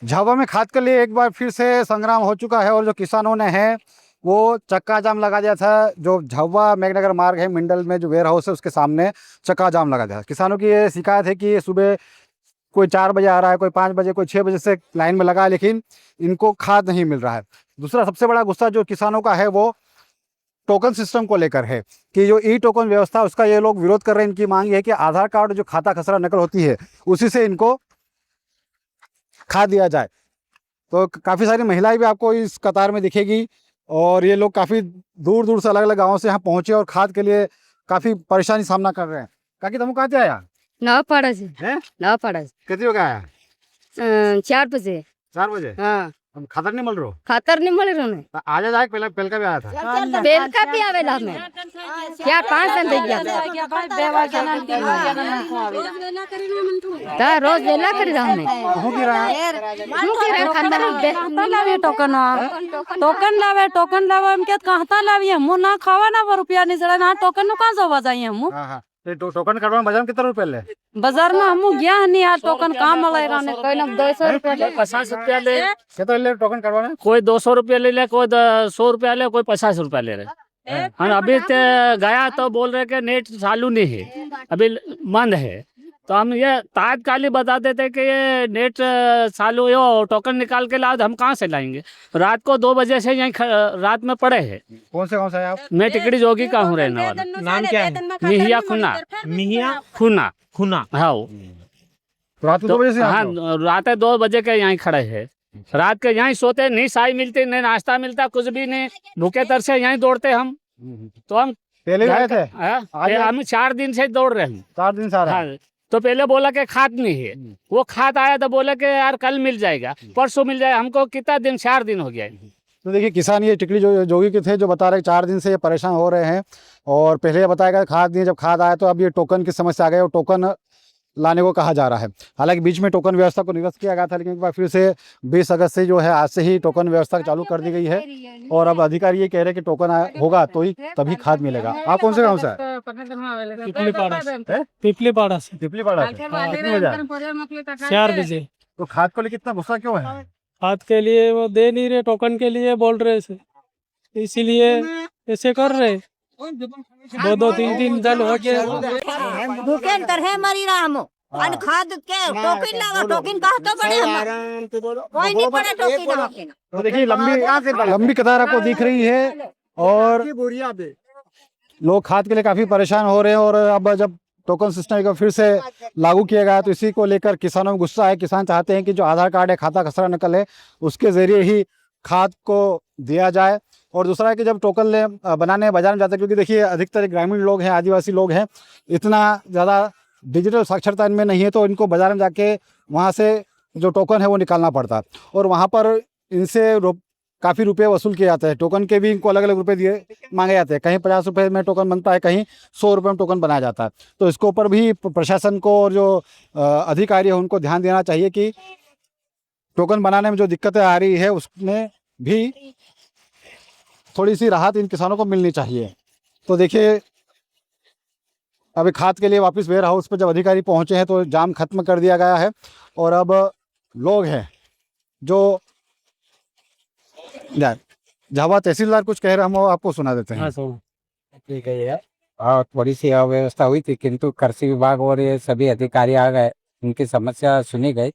झाबुआ में खाद के लिए एक बार फिर से संग्राम हो चुका है और जो किसानों ने है वो चक्का जाम लगा दिया था। जो झाबुआ मेघनगर मार्ग है मंडल में जो वेयर हाउस है उसके सामने चक्का जाम लगा दिया। किसानों की ये शिकायत है कि सुबह कोई 4 बजे आ रहा है, कोई 5 बजे, कोई 6 बजे से लाइन में लगा है, लेकिन इनको खाद नहीं मिल रहा है। दूसरा सबसे बड़ा गुस्सा जो किसानों का है वो टोकन सिस्टम को लेकर है कि जो ई टोकन व्यवस्था उसका ये लोग विरोध कर रहे हैं। इनकी मांग ये है कि आधार कार्ड जो खाता खसरा नकल होती है उसी से इनको खाद दिया जाए। तो काफ़ी सारी महिलाएं भी आपको इस कतार में दिखेगी और ये लोग काफ़ी दूर दूर से अलग अलग गाँव से यहाँ पहुँचे और खाद के लिए काफ़ी परेशानी सामना कर रहे हैं। काकी तुम कहाँ से आया? नवापाड़ा से। हैं? नवापाड़ा से कितने बजे आया? 4 बजे। 4 बजे। हाँ अब खातर नहीं मिल रहा? खातर नहीं मिल रहा। आज जाए पहले पहल का भी आया था। बेल का भी आवेला हमें 4-5 दिन रह गया था। रोज लेला करी रहा हमें हो की रहा टोकन लावे हम क्या कहता लावी हम ना खावा ना रुपया नहीं जरा ना टोकन नु कहां से बजाई हम। हां हां तो टोकन करवाने बाजार में कितना रुपए ले? बाजार में हम गया नहीं यार टोकन काम वाला रहने कोई ना 200 रुपया ले 50 रुपया ले। कितना ले टोकन करवाने? कोई 200 रुपया ले ले, कोई 100 रुपया ले, कोई 50 रुपया ले रहे। हम अभी गया तो बोल रहे कि नेट चालू नहीं है, अभी बंद है। तो हम ये तात्कालिक बता देते कि ये नेट चालू है और टोकन निकाल के लाओ, हम कहाँ से लाएंगे? रात को 2 बजे से यहीं रात में पड़े हैं। कौन से गांव से आप? मैं टिकड़ी जोगी का हूँ रहने वाला। नाम क्या है? मिहिया खुना। मिहिया खुना खुना। हाँ रात को 2 बजे से हाँ, रात 2 बजे के यहीं खड़े हैं। रात के यहीं सोते, नहीं चाय मिलती, नहीं नाश्ता मिलता, कुछ भी नहीं, भूखे तरसे यहीं दौड़ते हम। तो हम पहले भी आए थे? हम 4 दिन से दौड़ रहे हैं। 4 दिन से आ रहे हैं। हाँ, तो पहले बोला कि खाद नहीं है, वो खाद आया तो बोला कि यार कल मिल जाएगा, परसों मिल जाएगा। हमको कितना दिन, 4 दिन हो गया है। तो देखिए किसान ये टिकड़ी जोगी के थे जो बता रहे 4 दिन से ये परेशान हो रहे हैं और पहले ये बताया गया खाद नहीं, जब खाद आया तो अब ये टोकन की समस्या आ गई और टोकन लाने को कहा जा रहा है। हालांकि बीच में टोकन व्यवस्था को निरस्त किया गया था, लेकिन एक बार फिर से 20 अगस्त से जो है आज से ही टोकन व्यवस्था चालू कर दी गई है और अब अधिकारी ये कह रहे हैं कि टोकन होगा तो ही तभी खाद मिलेगा। आप कौन से गाँव से है? पिपलीपाड़ा से। पिपलीपाड़ा से। पिपलीपाड़ा से। कितने बजे आए? 4 बजे। तो खाद को लेकर कितना गुस्सा क्यों है? खाद के लिए वो दे नहीं रहे, टोकन के लिए बोल रहे से, इसीलिए ऐसे कर रहे। 2-3 दिन हो गए भूखे तरह मरी रहा हम अन खाद के टोकन लगा टोकन कहा तो बड़े हम कोई नहीं पड़ा टोकन। तो देखिए लंबी कतार आपको दिख रही है और लोग खाद के लिए काफी परेशान हो रहे हैं और अब जब टोकन सिस्टम को फिर से लागू किया गया तो इसी को लेकर किसानों में गुस्सा है। किसान चाहते हैं कि जो आधार कार्ड है, खाता खसरा नकल है, उसके जरिए ही खाद को दिया जाए। और दूसरा है कि जब टोकन बनाने बाजार में जाते हैं, क्योंकि देखिए अधिकतर ग्रामीण लोग हैं, आदिवासी लोग हैं, इतना ज़्यादा डिजिटल साक्षरता इनमें नहीं है, तो इनको बाजार में जाके वहाँ से जो टोकन है वो निकालना पड़ता है और वहाँ पर इनसे काफ़ी रुपए वसूल किए जाते हैं। टोकन के भी इनको अलग अलग रुपए दिए मांगे जाते हैं। कहीं 50 रुपये में टोकन बनता है, कहीं 100 रुपये में टोकन बनाया जाता है। तो इसके ऊपर भी प्रशासन को और जो अधिकारी है उनको ध्यान देना चाहिए कि टोकन बनाने में जो दिक्कतें आ रही है उसमें भी थोड़ी सी राहत इन किसानों को मिलनी चाहिए। तो देखिए अभी खाद के लिए वापस वेयर हाउस पर जब अधिकारी पहुंचे हैं तो जाम खत्म कर दिया गया है और अब लोग हैं जो झाबुआ तहसीलदार कुछ कह रहे हम आपको सुना देते हैं। ठीक है यार, और थोड़ी सी अव्यवस्था हुई थी, किंतु कृषि विभाग और ये सभी अधिकारी आ गए, उनकी समस्या सुनी गई,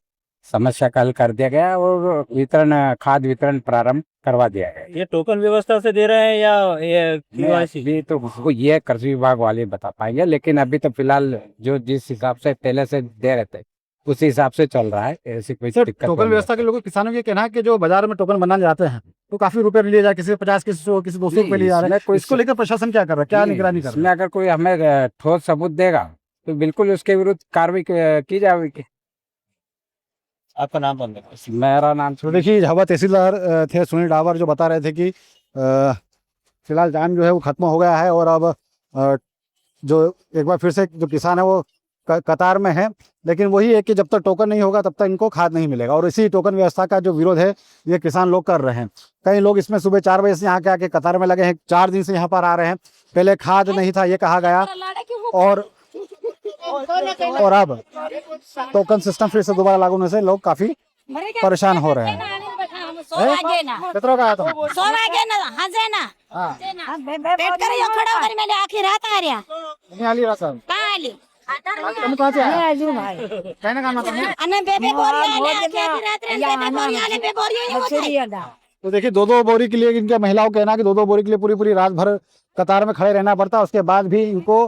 समस्या का हल कर दिया गया और खाद वितरण प्रारंभ करवा दिया गया। ये टोकन व्यवस्था से दे रहे हैं या ये KYC? अभी तो उसको ये कृषि विभाग वाले बता पाएंगे, लेकिन अभी तो फिलहाल जो जिस हिसाब से पहले से दे रहे थे उसी हिसाब से चल रहा है। ऐसी कोई दिक्कत टोकन व्यवस्था के लोगों किसानों के कहना है कि जो बाजार में टोकन बनाने जाते हैं तो काफी रुपए लिए जाए, किसी 50, किसी 100, किसी 200 रुपए लिए जा रहे हैं। इसको लेकर प्रशासन क्या कर रहा है, क्या निगरानी कर रहा है? इसमें अगर कोई हमें ठोस सबूत देगा तो बिल्कुल उसके विरुद्ध कार्रवाई की जाएगी। आपका नाम कौन है? मेरा नाम तो देखिए झाबुआ तहसीलदार थे सुनील डावर जो बता रहे थे कि फिलहाल जाम जो है वो खत्म हो गया है और अब जो एक बार फिर से जो किसान है वो कतार में है, लेकिन वही है कि जब तक टोकन नहीं होगा तब तक इनको खाद नहीं मिलेगा और इसी टोकन व्यवस्था का जो विरोध है ये किसान लोग कर रहे हैं। कई लोग इसमें सुबह 4 बजे से यहाँ के आके कतार में लगे हैं, 4 दिन से यहाँ पर आ रहे हैं। पहले खाद नहीं था ये कहा गया और अब टोकन सिस्टम फिर से दोबारा लागू होने से लोग काफी परेशान हो रहे हैं। सोवागे ना कितना का आता हूँ सोवागे ना हंसे ना पेट कर यो खड़ा कर मेले आखिर रात आ रहा नहीं आली रहा साहब कहाँ आली तुम कहाँ से आए कहने का मतलब है। अने बेबे बोरिया आले आखिर रात रे बेबे बोरिया आले बेबे बोरिया ही होता है तो देखिए 2-2 बोरी के लिए इनके महिलाओं का कहना है कि 2-2 बोरी के लिए पूरी पूरी रात भर कतार में खड़े रहना पड़ता है, उसके बाद भी इनको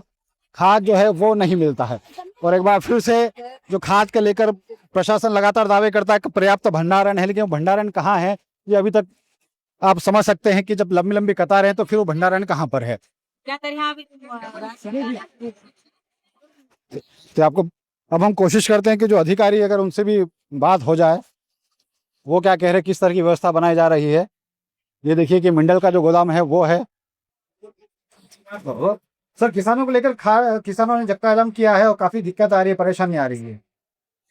खाद जो है वो नहीं मिलता है। और एक बार फिर से जो खाद के लेकर प्रशासन लगातार दावे करता है कि पर्याप्त भंडारण है, लेकिन वो भंडारण कहाँ है ये अभी तक आप समझ सकते हैं कि जब लंबी लंबी कतार है तो फिर वो भंडारण कहाँ पर है। तो आपको अब हम कोशिश करते हैं कि जो अधिकारी अगर उनसे भी बात हो जाए वो क्या कह रहे हैं, किस तरह की व्यवस्था बनाई जा रही है। ये देखिए कि मंडल का जो गोदाम है वो है। सर किसानों को लेकर किसानों ने चक्का जाम किया है और काफी दिक्कत आ रही है, परेशानी आ रही है।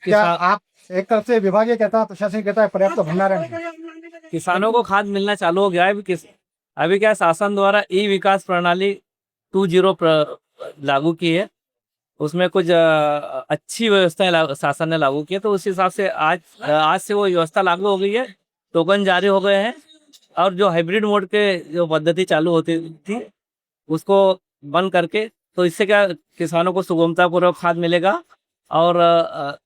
क्या आप एक तरफ से विभाग ये कहता है, प्रशासन कहता है पर्याप्त भंडारण है। किसानों को खाद मिलना चालू हो गया है। अभी क्या शासन द्वारा ई विकास प्रणाली 2.0 लागू की है, उसमें कुछ अच्छी व्यवस्थाएं शासन ने लागू की है, तो उस हिसाब से आज से वो व्यवस्था लागू हो गई है। टोकन जारी हो गए हैं और जो हाइब्रिड मोड के जो पद्धति चालू होती थी उसको बंद करके, तो इससे क्या किसानों को सुगमता पूर्वक खाद मिलेगा और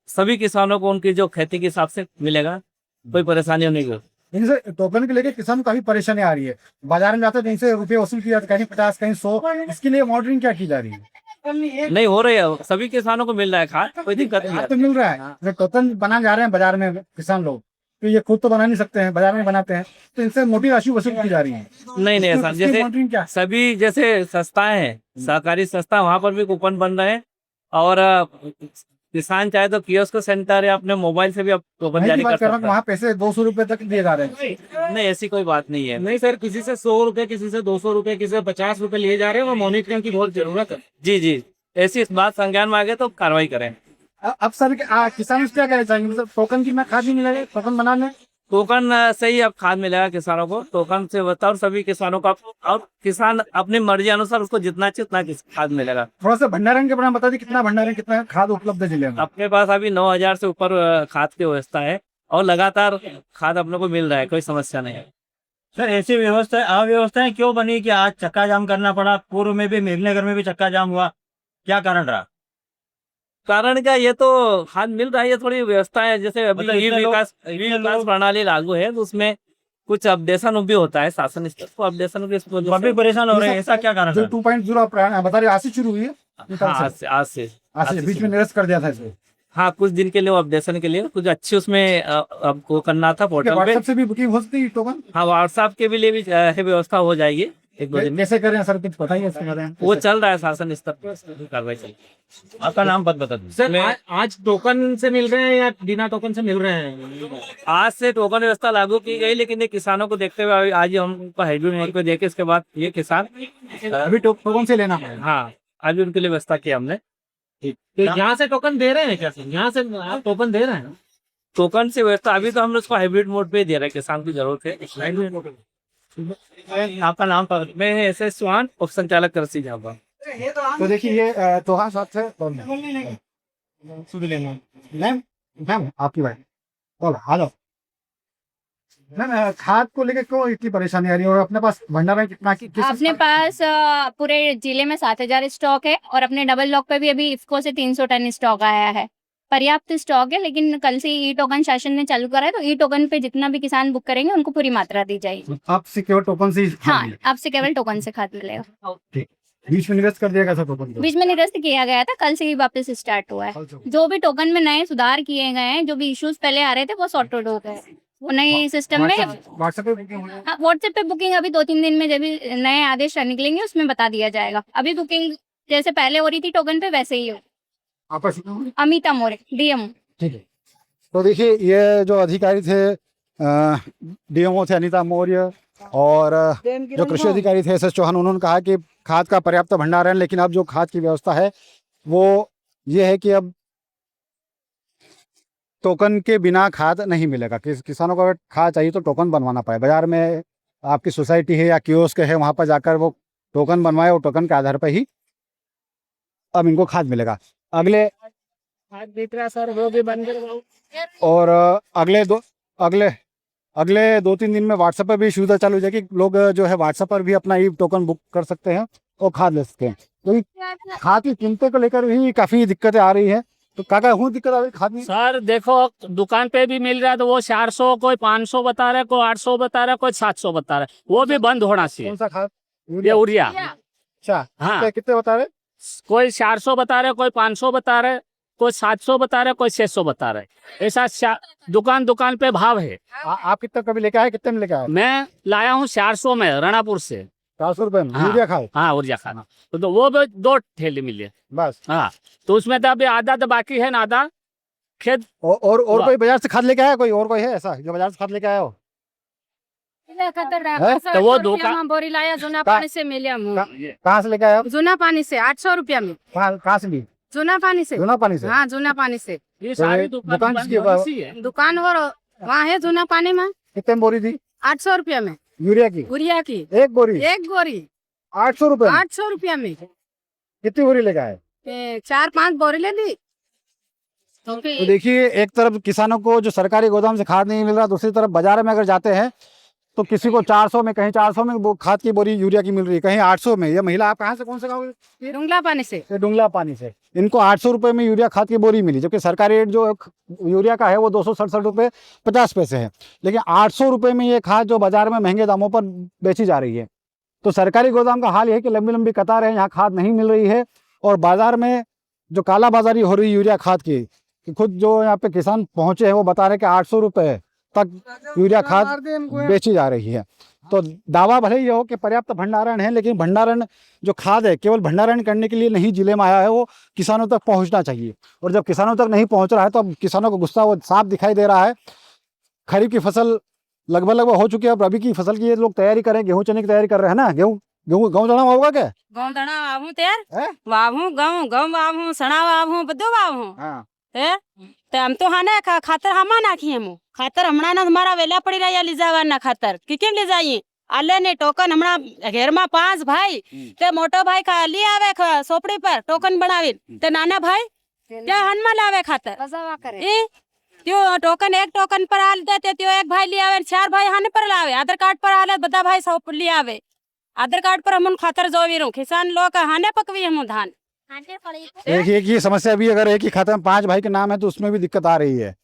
सभी किसानों को उनकी जो खेती के हिसाब से मिलेगा, कोई परेशानी नहीं होगी। इनसे टोकन के लेके किसानों को काफी परेशानी आ रही है। बाजार में जाते हैं इनसे रुपये वसूल किया जाता है, कहीं 50 कहीं 100। इसके लिए मॉनिटरिंग क्या की जा रही है? नहीं हो रही है, सभी किसानों को मिल रहा है खाद, कोई दिक्कत नहीं है। तो मिल रहा है। टोकन बना जा रहे हैं बाजार में किसान लोग, तो ये खुद तो बना नहीं सकते हैं, बाजार में बनाते हैं, तो इनसे मोटी राशि वसूल की जा रही है। नहीं ऐसा जैसे मॉनिटरिंग क्या? सभी जैसे संस्थाएं हैं, सहकारी संस्था, वहां पर भी कूपन बन रहे हैं और किसान चाहे तो कियोस्क सेंटर या अपने मोबाइल से भी अब टोकन जारी कर सकते हैं। वहाँ पैसे 200 रुपए तक दिए जा रहे हैं। नहीं ऐसी कोई बात नहीं है। नहीं सर, किसी से 100 रुपए, किसी से 200 रुपए, किसी से 50 रुपए लिए जा रहे हैं और मॉनिटरिंग की बहुत जरूरत है। जी जी, ऐसी बात संज्ञान में आ गए तो कार्रवाई करें। अब सर किसान क्या कहना चाहेंगे? टोकन की मैं खाद ही नहीं लगे, टोकन बनाने टोकन से ही अब खाद मिलेगा किसानों को, टोकन से बताओ सभी किसानों का, और किसान अपनी मर्जी अनुसार उसको जितना चाहिए उतना खाद मिलेगा। थोड़ा सा भंडारण के बारे में बता दी, कितना भंडारण, कितना खाद उपलब्ध है जिले में? अपने पास अभी 9,000 से ऊपर खाद की व्यवस्था है और लगातार खाद अपने को मिल रहा है, कोई समस्या नहीं है। सर ऐसी व्यवस्था अव्यवस्थाएं क्यों बनी कि आज चक्का जाम करना पड़ा? पूर्व में भी मेघनगर में भी चक्का जाम हुआ, क्या कारण रहा? कारण क्या, ये तो खाद मिल रहा है, ये थोड़ी व्यवस्था है। जैसे अभी मतलब ई विकास प्रणाली लागू है तो उसमें कुछ अपडेशन भी होता है, शासन स्तर को अपडेशन पब्लिक परेशान हो रहे हैं, ऐसा क्या कारण जो है? 2.0 बता रहे आज से शुरू हुई है। आज से बीच में निरस्त कर दिया था इसे। हाँ, कुछ दिन के लिए वो अपडेशन के लिए कुछ अच्छी उसमें आपको करना था पोर्टल पे। व्हाट्सएप से भी बुकिंग हो सकती है टोकन? हाँ, व्हाट्सएप के भी लिए भी व्यवस्था हो जाएगी एक दो दिन में। कैसे करें सर, कुछ बताइए इसके बारे में। वो चल रहा है शासन स्तर पर कार्रवाई चल रही है। आपका नाम पद बता दीजिए सर आज टोकन से मिल रहे हैं या बिना टोकन से मिल रहे हैं? आज से टोकन व्यवस्था लागू की गई, लेकिन ये किसानों को देखते हुए आज हम हाइब्रिड मोड पे देखे, इसके बाद ये किसान अभी टोकन से लेना है। हाँ, अभी उनके लिए व्यवस्था की हमने। तो यहाँ से टोकन दे रहे हैं क्या सर? यहाँ से आप टोकन दे रहे हैं? टोकन से व्यवस्था अभी तो हम उसको हाइब्रिड मोड पे दे रहे हैं, किसान की जरूरत है। आपका नाम पर? मैं SS चौहान, उप संचालक कृषि झाबा। तो देखिए ये तो हाँ साथ से मैम आपकी बात हेलो मैम, खाद को लेकर क्यों इतनी परेशानी आ रही है और अपने पास भंडारण कितना अपने पास पूरे जिले में 7,000 स्टॉक है और अपने डबल लॉक पे भी अभी इफ्को से 300 टन स्टॉक आया है। पर्याप्त स्टॉक है, लेकिन कल से ई टोकन शासन ने चालू करा है, तो ई टोकन पे जितना भी किसान बुक करेंगे उनको पूरी मात्रा दी जाएगी। आपसे केवल टोकन से? हाँ, आपसे केवल टोकन से खाद मिलेगा। बीच में निरस्त कर दिया गया था टोकन को? बीच में निरस्त किया गया था, कल से ही वापस स्टार्ट हुआ है। जो भी टोकन में नए सुधार किए गए हैं, जो भी इश्यूज पहले आ रहे थे वो सॉर्टेड हो गए, वो नए सिस्टम में। व्हाट्सएप पे बुकिंग हुई है? हाँ, व्हाट्सएप पे बुकिंग अभी 2-3 दिन में जब भी नए आदेश निकलेंगे उसमें बता दिया जाएगा। अभी बुकिंग जैसे पहले हो रही थी टोकन पे वैसे ही हो। आपस अमिता मोरे, डीएम। ठीक है। तो देखिए ये जो अधिकारी थे डीएमओ थे अनीता मौर्य और जो कृषि अधिकारी थे SS चौहान, उन्होंने कहा कि खाद का पर्याप्त भंडारण, लेकिन अब जो खाद की व्यवस्था है वो ये है कि अब टोकन के बिना खाद नहीं मिलेगा। किसानों को अगर खाद चाहिए तो टोकन बनवाना पड़े। बाजार में आपकी सोसाइटी है या कियोस्क है, वहाँ पर जाकर वो टोकन बनवाए और टोकन के आधार पर ही अब इनको खाद मिलेगा। अगले खाद बिक रहा सर, वो भी बंद करवाओ। और अगले 2-3 दिन में व्हाट्सएप पर भी सुविधा चालू हो जाएगी, लोग जो है व्हाट्सएप पर भी अपना ई टोकन बुक कर सकते हैं और खाद ले सकते हैं। तो खाद की कीमतों को लेकर भी काफी दिक्कतें आ रही है। तो काका हूँ दिक्कत आ रही खाद में? सर देखो, दुकान पे भी मिल रहा है तो वो 400, कोई 500 बता रहा है, कोई 800 बता रहा है, कोई 700 बता रहा है, वो भी बंद होना चाहिए। कौन सा खाद? ये यूरिया। अच्छा, हाँ। कितने बता रहे? कोई 400 बता रहे, कोई 500 बता रहे, कोई 700 बता रहे, कोई 600 बता रहे। ऐसा दुकान पे भाव है। आप कितना कभी लेके आए, कितने में लेके आए? मैं लाया हूँ 400 में, रणपुर से। 400 रुपए में हाँ। यूरिया खाद? हाँ, यूरिया खाद। तो वो भी 2 ठेले मिले बस। हाँ, तो उसमें तो अभी आधा तो बाकी है ना, आधा खेत। और कोई बाजार से खाद लेके आया? कोई है ऐसा जो बाजार से खाद लेके आया हो? तो वो दुकान बोरी लाया जुना का- पानी से मिले हम। कहाँ से लेके आया? जुना पानी से 800 रुपया में। कहाँ से ली? जुना पानी से। जूना पानी से? हाँ, जुना पानी से। ये सारी दुकान दुकान किसकी है? बंद है। दुकान और वहाँ है जुना पानी में। कितने में बोरी थी 800 रुपया में यूरिया की? यूरिया की एक बोरी एक बोरी 800 रुपए में? 800 रुपया में। कितनी बोरी लेके आए? 4-5 बोरी ले ली। तो देखिए, एक तरफ किसानों को जो सरकारी गोदाम से खाद नहीं मिल रहा, दूसरी तरफ बाजार में अगर जाते हैं तो किसी को 400 में, कहीं 400 में वो खाद की बोरी यूरिया की मिल रही है, कहीं 800 में। ये महिला, आप कहाँ से, कौन से गाँव? डुंगला पानी से। ये डुंगला पानी से। इनको 800 रुपए में यूरिया खाद की बोरी मिली, जबकि सरकारी रेट जो यूरिया का है वो 267 रुपये 50 पैसे है। लेकिन 800 रुपये में ये खाद जो बाजार में महंगे दामों पर बेची जा रही है। तो सरकारी गोदाम का हाल ये है कि लंबी लंबी कतार है, यहाँ खाद नहीं मिल रही है। और बाजार में जो कालाबाजारी हो रही है यूरिया खाद की, कि खुद जो यहाँ पे किसान पहुंचे हैं वो बता रहे हैं कि 800 रुपये तक यूरिया खाद बेची जा रही है। तो दावा भले ये हो कि पर्याप्त भंडारण है, लेकिन भंडारण जो खाद है केवल भंडारण करने के लिए नहीं जिले में आया है, वो किसानों तक पहुंचना चाहिए। और जब किसानों तक नहीं पहुंच रहा है तो अब किसानों को गुस्सा वो साफ दिखाई दे रहा है। खरीफ की फसल लगभग हो चुकी है, अब रबी की फसल की ये लोग तैयारी करें, गेहूं चने की तैयारी कर रहे हैं ना। गेहूं दाना होगा क्या? गाँव दाना वाहूं तेर हैं? वाहूं गाँव वाहूं सणा वाहूं बधो वाहूं। हाँ। ते हम तो हाने खातर हमा नाखी हम खातर हमणा ना हमारा वेला पड़ी रहा ले जावा ना खातर कि केम ले जाइए आले ने टोकन हमणा घेर में 5 भाई ते मोटो भाई का ले आवे सोपड़ी पर टोकन बनावे ते नाना भाई क्या हनमा लावे खातर ए त्यो टोकन एक टोकन पर आल देते त्यो एक भाई ले आवे 4 भाई हाने पर लावे आधार कार्ड पर आले बदा भाई सब ले आवे आधार कार्ड पर हमन खातर जोवी रू किसान लोग हाने पकवी हम धान। एक ही समस्या भी, अगर एक ही खाते में 5 भाई के नाम है तो उसमें भी दिक्कत आ रही है।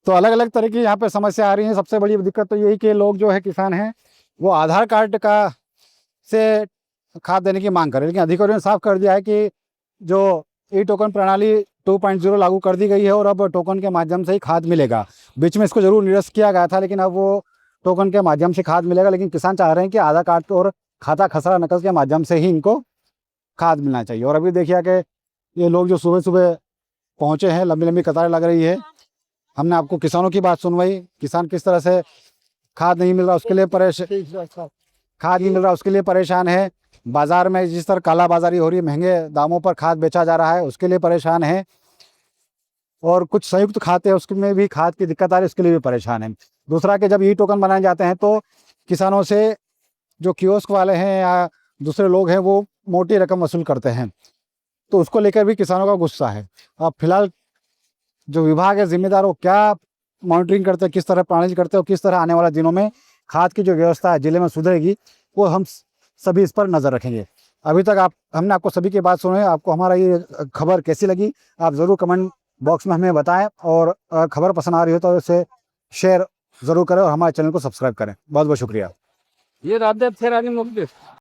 तो अलग अलग तरह की यहाँ पे समस्या आ रही है। सबसे बड़ी दिक्कत तो यही कि लोग जो है किसान हैं वो आधार कार्ड का से खाद देने की मांग कर रहे हैं, लेकिन अधिकारियों ने साफ कर दिया है कि जो ई टोकन प्रणाली 2.0 लागू कर दी गई है और अब टोकन के माध्यम से ही खाद मिलेगा। बीच में इसको जरूर निरस्त किया गया था, लेकिन अब वो टोकन के माध्यम से खाद मिलेगा। लेकिन किसान चाह रहे हैं कि आधार कार्ड और खाता खसरा नकल के माध्यम से ही इनको खाद मिलना चाहिए। और अभी देखिए कि ये लोग जो सुबह सुबह पहुंचे हैं, लंबी लंबी कतारें लग रही है। हमने आपको किसानों की बात सुनवाई, किसान किस तरह से खाद नहीं मिल रहा उसके लिए परेशान है। बाजार में जिस तरह कालाबाजारी हो रही है, महंगे दामों पर खाद बेचा जा रहा है, उसके लिए परेशान है। और कुछ संयुक्त खाते हैं उसमें भी खाद की दिक्कत आ रही है, उसके लिए भी परेशान है। दूसरा कि जब ई टोकन बनाए जाते हैं तो किसानों से जो कियोस्क वाले हैं या दूसरे लोग हैं वो मोटी रकम वसूल करते हैं, तो उसको लेकर भी किसानों का गुस्सा है। अब फिलहाल जो विभाग है जिम्मेदार, वो क्या मॉनिटरिंग करते हैं, किस तरह प्रणाली करते हैं और किस तरह आने वाले दिनों में खाद की जो व्यवस्था है जिले में सुधरेगी, वो हम सभी इस पर नज़र रखेंगे। अभी तक हमने आपको सभी की बात सुनी। आपको हमारा ये खबर कैसी लगी आप ज़रूर कमेंट बॉक्स में हमें बताएं, और खबर पसंद आ रही हो तो इसे शेयर ज़रूर करें और हमारे चैनल को सब्सक्राइब करें। बहुत बहुत शुक्रिया। ये राधे थे रानी मुक्ति।